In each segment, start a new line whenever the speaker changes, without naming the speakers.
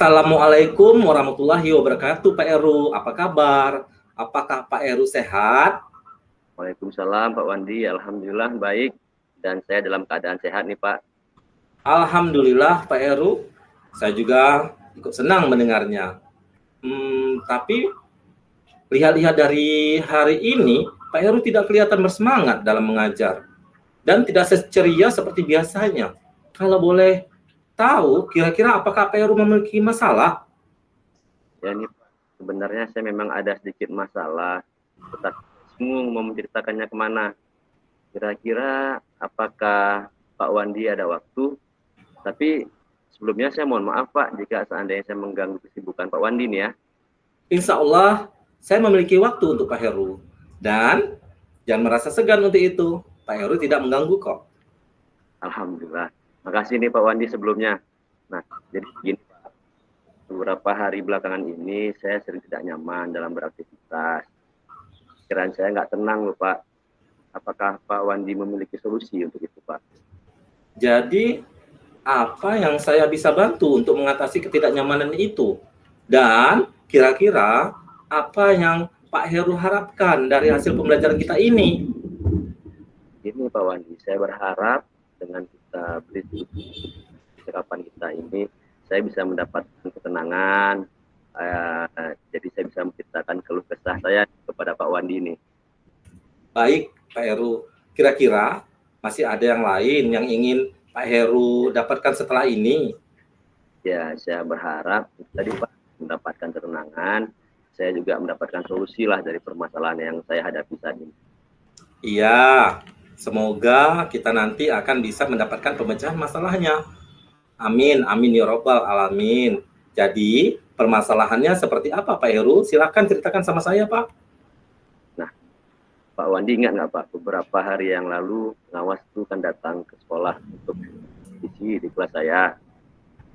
Assalamualaikum warahmatullahi wabarakatuh, Pak Heru. Apa kabar? Apakah Pak Heru sehat?
Waalaikumsalam Pak Wandi, alhamdulillah baik dan saya dalam keadaan sehat nih Pak.
Alhamdulillah Pak Heru, saya juga ikut senang mendengarnya. Tapi lihat-lihat dari hari ini, Pak Heru tidak kelihatan bersemangat dalam mengajar dan tidak seceria seperti biasanya. Kalau boleh tahu, kira-kira apakah Pak Heru memiliki masalah?
Ya nih Pak, sebenarnya saya memang ada sedikit masalah, tetapi bingung mau menceritakannya kemana. Kira-kira apakah Pak Wandi ada waktu? Tapi sebelumnya saya mohon maaf Pak jika seandainya saya mengganggu kesibukan Pak Wandi nih ya.
Insya Allah saya memiliki waktu untuk Pak Heru. Dan jangan merasa segan untuk itu. Pak Heru tidak mengganggu kok.
Alhamdulillah. Makasih nih Pak Wandi sebelumnya. Nah, jadi begini Pak. Beberapa hari belakangan ini saya sering tidak nyaman dalam beraktivitas. Pikiran saya nggak tenang loh Pak. Apakah Pak Wandi memiliki solusi untuk itu Pak?
Jadi apa yang saya bisa bantu untuk mengatasi ketidaknyamanan itu? Dan kira-kira apa yang Pak Heru harapkan dari hasil pembelajaran kita ini?
Ini Pak Wandi, saya berharap dengan kita percakapan kita ini, saya bisa mendapatkan ketenangan. Jadi saya bisa menceritakan keluh kesah saya kepada Pak Wandi ini.
Baik, Pak Heru. Kira-kira masih ada yang lain yang ingin Pak Heru dapatkan setelah ini?
Ya, saya berharap tadi Pak mendapatkan ketenangan, saya juga mendapatkan solusi lah dari permasalahan yang saya hadapi saat ini.
Iya, semoga kita nanti akan bisa mendapatkan pemecahan masalahnya. Amin, amin ya robbal alamin. Jadi, permasalahannya seperti apa Pak Heru? Silakan ceritakan sama saya, Pak.
Nah, Pak Wandi ingat nggak Pak, beberapa hari yang lalu pengawas itu kan datang ke sekolah untuk supervisi di kelas saya.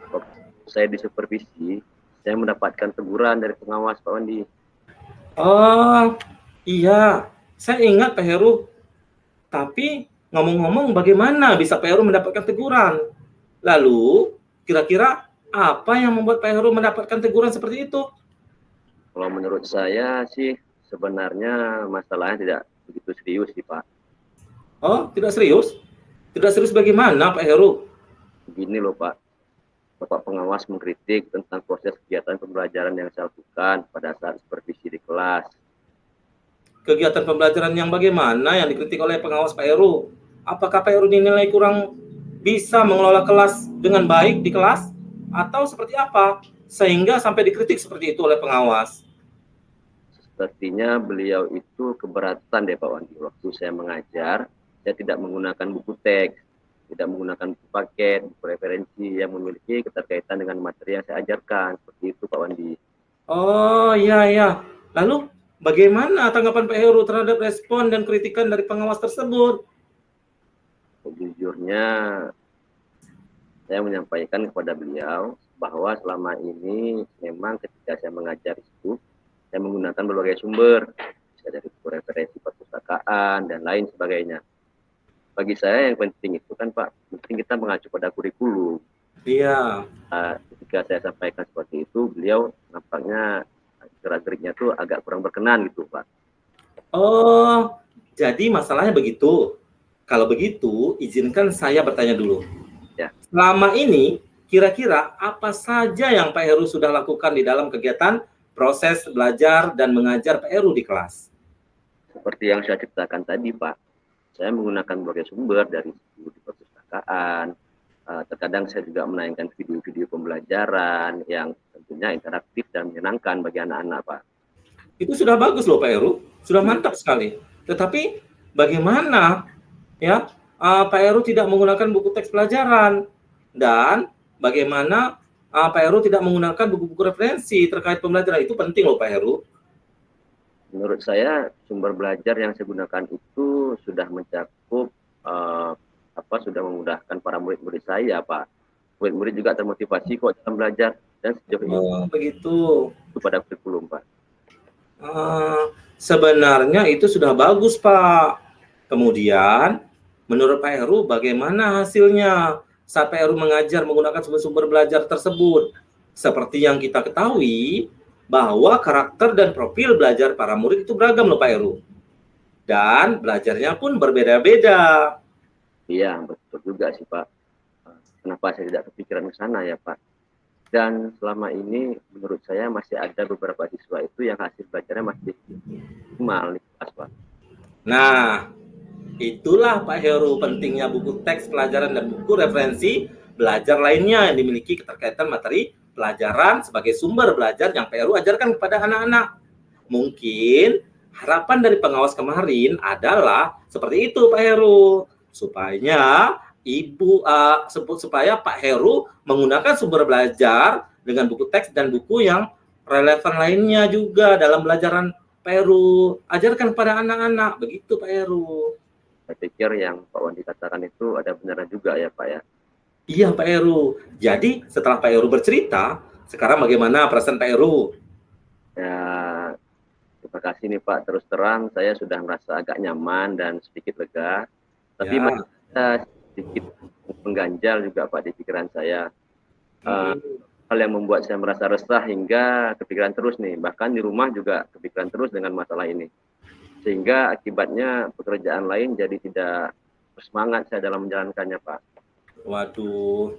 Waktu saya disupervisi, saya mendapatkan teguran dari pengawas Pak Wandi.
Oh, iya. Saya ingat Pak Heru. Tapi ngomong-ngomong bagaimana bisa Pak Heru mendapatkan teguran? Lalu, kira-kira apa yang membuat Pak Heru mendapatkan teguran seperti itu?
Kalau menurut saya sih sebenarnya masalahnya tidak begitu serius sih Pak.
Oh, tidak serius? Tidak serius bagaimana Pak Heru?
Begini loh Pak, Bapak pengawas mengkritik tentang proses kegiatan pembelajaran yang saya lakukan pada saat supervisi di kelas.
Kegiatan pembelajaran yang bagaimana yang dikritik oleh pengawas Pak Heru? Apakah Pak Heru dinilai kurang bisa mengelola kelas dengan baik di kelas? Atau seperti apa? Sehingga sampai dikritik seperti itu oleh pengawas.
Sepertinya beliau itu keberatan deh Pak Wandi. Waktu saya mengajar, saya tidak menggunakan buku teks, tidak menggunakan buku paket, buku referensi yang memiliki keterkaitan dengan materi yang saya ajarkan. Seperti itu Pak Wandi.
Oh iya iya. Lalu bagaimana tanggapan Pak Heru terhadap respon dan kritikan dari pengawas tersebut?
Sejujurnya saya menyampaikan kepada beliau bahwa selama ini memang ketika saya mengajar itu saya menggunakan berbagai sumber, bisa dari buku referensi perpustakaan dan lain sebagainya. Bagi saya yang penting itu kan Pak, penting kita mengacu pada kurikulum.
Iya.
Ketika saya sampaikan seperti itu, beliau nampaknya gerak-geriknya tuh agak kurang berkenan gitu Pak.
Oh, jadi masalahnya begitu. Kalau begitu, izinkan saya bertanya dulu.
Ya.
Selama ini, kira-kira apa saja yang Pak Heru sudah lakukan di dalam kegiatan proses belajar dan mengajar Pak Heru di kelas?
Seperti yang saya ceritakan tadi Pak, saya menggunakan berbagai sumber dari buku di perpustakaan. Terkadang saya juga menayangkan video-video pembelajaran yang tentunya interaktif dan menyenangkan bagi anak-anak Pak.
Itu sudah bagus loh Pak Heru, sudah mantap sekali. Tetapi bagaimana ya Pak Heru tidak menggunakan buku teks pelajaran, dan bagaimana Pak Heru tidak menggunakan buku-buku referensi terkait pembelajaran? Itu penting loh Pak Heru.
Menurut saya sumber belajar yang saya gunakan itu sudah mencakup sudah memudahkan para murid-murid saya Pak. Murid-murid juga termotivasi kok dalam belajar dan sejauh ini
begitu
pada kurikulum Pak.
Sebenarnya itu sudah bagus Pak. Kemudian menurut Pak Heru bagaimana hasilnya saat Pak Heru mengajar menggunakan sumber-sumber belajar tersebut? seperti yang kita ketahui bahwa karakter dan profil belajar para murid itu beragam loh Pak Heru. Dan belajarnya pun berbeda-beda.
Iya, betul juga sih Pak. Kenapa saya tidak kepikiran ke sana ya Pak? Dan selama ini menurut saya masih ada beberapa siswa itu yang hasil belajarnya masih minimal nih Pak.
Nah, itulah Pak Heru pentingnya buku teks pelajaran dan buku referensi belajar lainnya yang dimiliki keterkaitan materi pelajaran sebagai sumber belajar yang Pak Heru ajarkan kepada anak-anak. Mungkin harapan dari pengawas kemarin adalah seperti itu Pak Heru, supaya supaya Pak Heru menggunakan sumber belajar dengan buku teks dan buku yang relevan lainnya juga dalam belajaran Pak Heru ajarkan kepada anak-anak. Begitu Pak Heru.
Saya pikir yang Pak Wandi katakan itu ada benarnya juga ya Pak ya.
Iya Pak Heru. Jadi setelah Pak Heru bercerita, sekarang bagaimana perasaan Pak Heru?
Ya, terima kasih nih Pak. Terus terang saya sudah merasa agak nyaman dan sedikit lega. Tapi
Ya.
masih ada sedikit mengganjal juga Pak di pikiran saya. Hal yang membuat saya merasa resah hingga kepikiran terus nih. Bahkan di rumah juga kepikiran terus dengan masalah ini. Sehingga akibatnya pekerjaan lain jadi tidak bersemangat saya dalam menjalankannya Pak.
Waduh,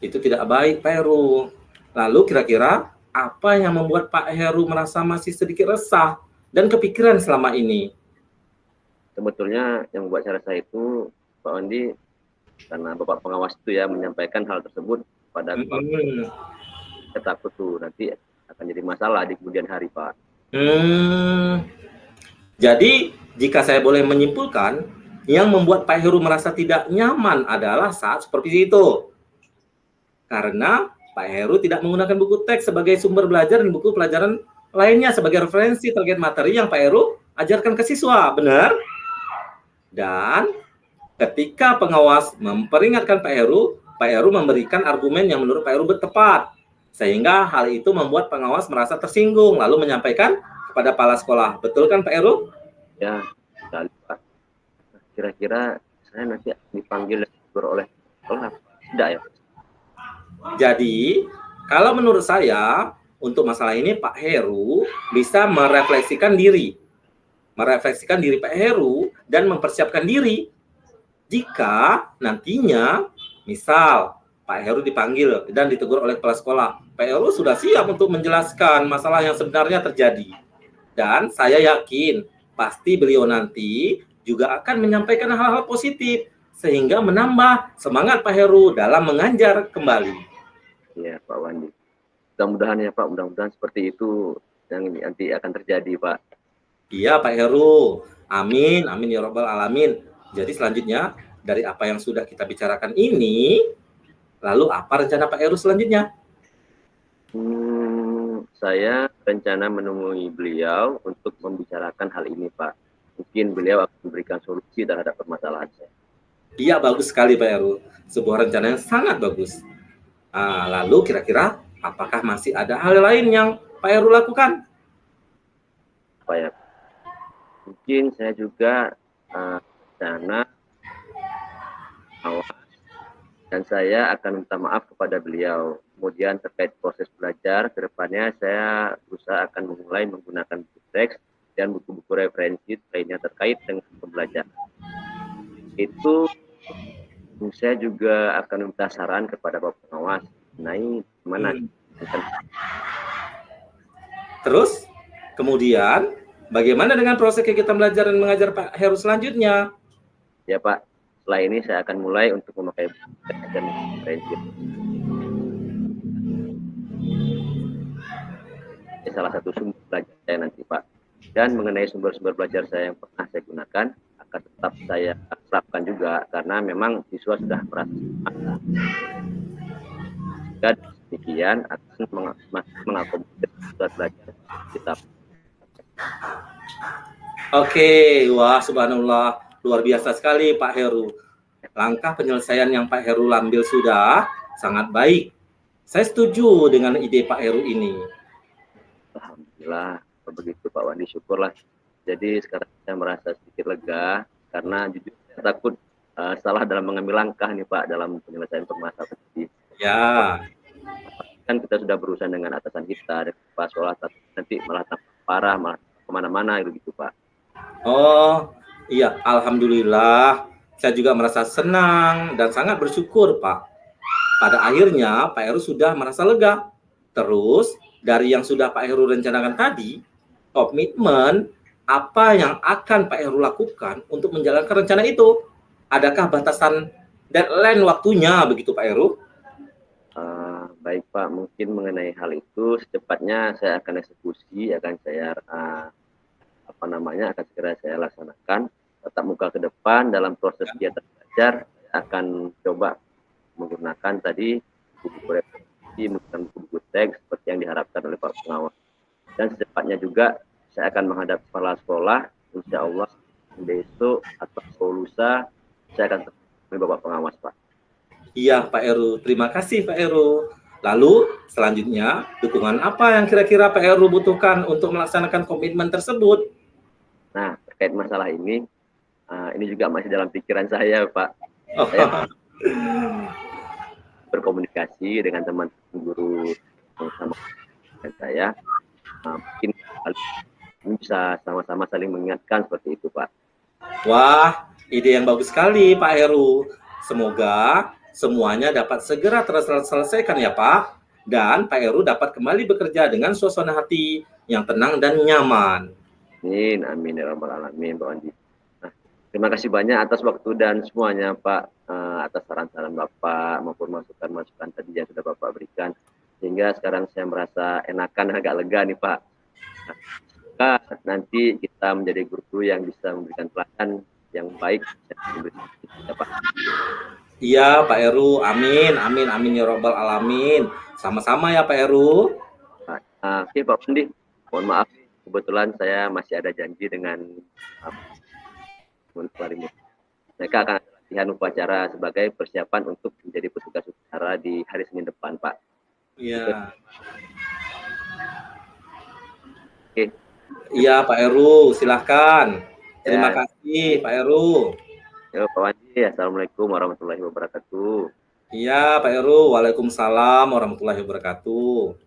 itu tidak baik Pak Heru. Lalu kira-kira apa yang membuat Pak Heru merasa masih sedikit resah dan kepikiran selama ini?
Sebetulnya yang membuat saya resah itu Pak Wandi, karena Bapak pengawas itu ya menyampaikan hal tersebut pada saya takut tuh nanti akan jadi masalah di kemudian hari Pak.
Jadi jika saya boleh menyimpulkan, yang membuat Pak Heru merasa tidak nyaman adalah saat seperti itu. Karena Pak Heru tidak menggunakan buku teks sebagai sumber belajar dan buku pelajaran lainnya sebagai referensi terkait materi yang Pak Heru ajarkan ke siswa, benar? Dan ketika pengawas memperingatkan Pak Heru memberikan argumen yang menurut Pak Heru tepat. Sehingga hal itu membuat pengawas merasa tersinggung, lalu menyampaikan kepada kepala sekolah. Betul kan Pak Heru?
Ya, sekali Pak. Kira-kira saya nanti dipanggil oleh sekolah tidak ya?
Jadi, kalau menurut saya, untuk masalah ini Pak Heru bisa merefleksikan diri. Merefleksikan diri Pak Heru dan mempersiapkan diri. Jika nantinya, misal Pak Heru dipanggil dan ditegur oleh kepala sekolah, Pak Heru sudah siap untuk menjelaskan masalah yang sebenarnya terjadi. Dan saya yakin, pasti beliau nanti juga akan menyampaikan hal-hal positif, sehingga menambah semangat Pak Heru dalam mengajar kembali.
Iya Pak Wandi. Mudah-mudahan ya Pak, mudah-mudahan seperti itu yang nanti akan terjadi Pak.
Iya Pak Heru, amin, amin ya robbal alamin. Jadi selanjutnya, dari apa yang sudah kita bicarakan ini, lalu apa rencana Pak Heru selanjutnya?
Saya rencana menemui beliau untuk membicarakan hal ini Pak. Mungkin beliau akan memberikan solusi terhadap permasalahan saya.
Iya, bagus sekali Pak Heru. Sebuah rencana yang sangat bagus. Lalu kira-kira apakah masih ada hal lain yang Pak Heru lakukan?
Apa ya? Mungkin saya juga rencana awas dan saya akan minta maaf kepada beliau. Kemudian terkait proses belajar, ke depannya saya berusaha akan memulai menggunakan buku teks dan buku-buku referensi lainnya terkait dengan pembelajaran. Itu saya juga akan minta saran kepada Bapak pengawas mengenai gimana.
Terus, kemudian bagaimana dengan proses kegiatan belajar dan mengajar Pak Heru selanjutnya?
Ya Pak, setelah ini saya akan mulai untuk memakai buku teks dan referensi. Salah satu sumber belajar saya nanti Pak. Dan mengenai sumber-sumber belajar saya yang pernah saya gunakan akan tetap saya terapkan juga karena memang siswa sudah merasa dan demikian akan mengakomodir siswa belajar kita.
Oke, wah subhanallah, luar biasa sekali Pak Heru. Langkah penyelesaian yang Pak Heru ambil sudah sangat baik. Saya setuju dengan ide Pak Heru ini.
Alhamdulillah, begitu Pak Wandi, syukurlah. Jadi sekarang saya merasa sedikit lega karena jujur saya takut salah dalam mengambil langkah nih Pak dalam penyelesaian permasalahan ini.
Ya.
kan kita sudah berurusan dengan atasan kita, Pak sholat nanti malah tambah parah, malah kemana-mana gitu Pak.
Oh, iya, alhamdulillah. Saya juga merasa senang dan sangat bersyukur, Pak. Pada akhirnya, Pak Heru sudah merasa lega. Terus, dari yang sudah Pak Heru rencanakan tadi, komitmen apa yang akan Pak Heru lakukan untuk menjalankan rencana itu? Adakah batasan deadline waktunya begitu, Pak Heru?
Baik Pak, mungkin mengenai hal itu secepatnya saya akan eksekusi, akan saya akan segera saya laksanakan. Tatap muka ke depan dalam proses kegiatan belajar, saya akan coba menggunakan tadi buku referensi, menggunakan buku teks seperti yang diharapkan oleh Pak Pengawas. Dan secepatnya juga saya akan menghadap kepala sekolah, insya Allah besok atau lusa saya akan temui Bapak Pengawas Pak.
Iya, Pak Heru. Terima kasih, Pak Heru. Lalu, selanjutnya, dukungan apa yang kira-kira Pak Heru butuhkan untuk melaksanakan komitmen tersebut?
Nah, terkait masalah ini juga masih dalam pikiran saya, Pak. Saya berkomunikasi dengan teman-teman guru sama saya. Mungkin bisa sama-sama saling mengingatkan seperti itu, Pak.
Wah, ide yang bagus sekali, Pak Heru. Semoga semuanya dapat segera terselesaikan ya, Pak. Dan Pak Heru dapat kembali bekerja dengan suasana hati yang tenang dan nyaman.
Amin, amin ya rabbal alamin, Pak Andi. Nah, terima kasih banyak atas waktu dan semuanya, Pak, atas saran-saran Bapak maupun masukan-masukan tadi yang sudah Bapak berikan. Sehingga sekarang saya merasa enakan, agak lega nih, Pak. Nah, nanti kita menjadi guru yang bisa memberikan pelajaran yang baik ya, Pak.
Iya, Pak Heru. Amin, amin, amin ya robbal alamin. Sama-sama ya, Pak Heru.
Oke, Pak Andi. Mohon maaf, kebetulan saya masih ada janji dengan mereka akan latihan upacara sebagai persiapan untuk menjadi petugas upacara di hari Senin depan, Pak.
Iya.
Oke.
Iya, Pak Heru. Silahkan. Terima kasih, Pak Heru.
Ya, Pak Wandi. Assalamualaikum warahmatullahi wabarakatuh.
Iya, Pak Heru. Waalaikumsalam warahmatullahi wabarakatuh.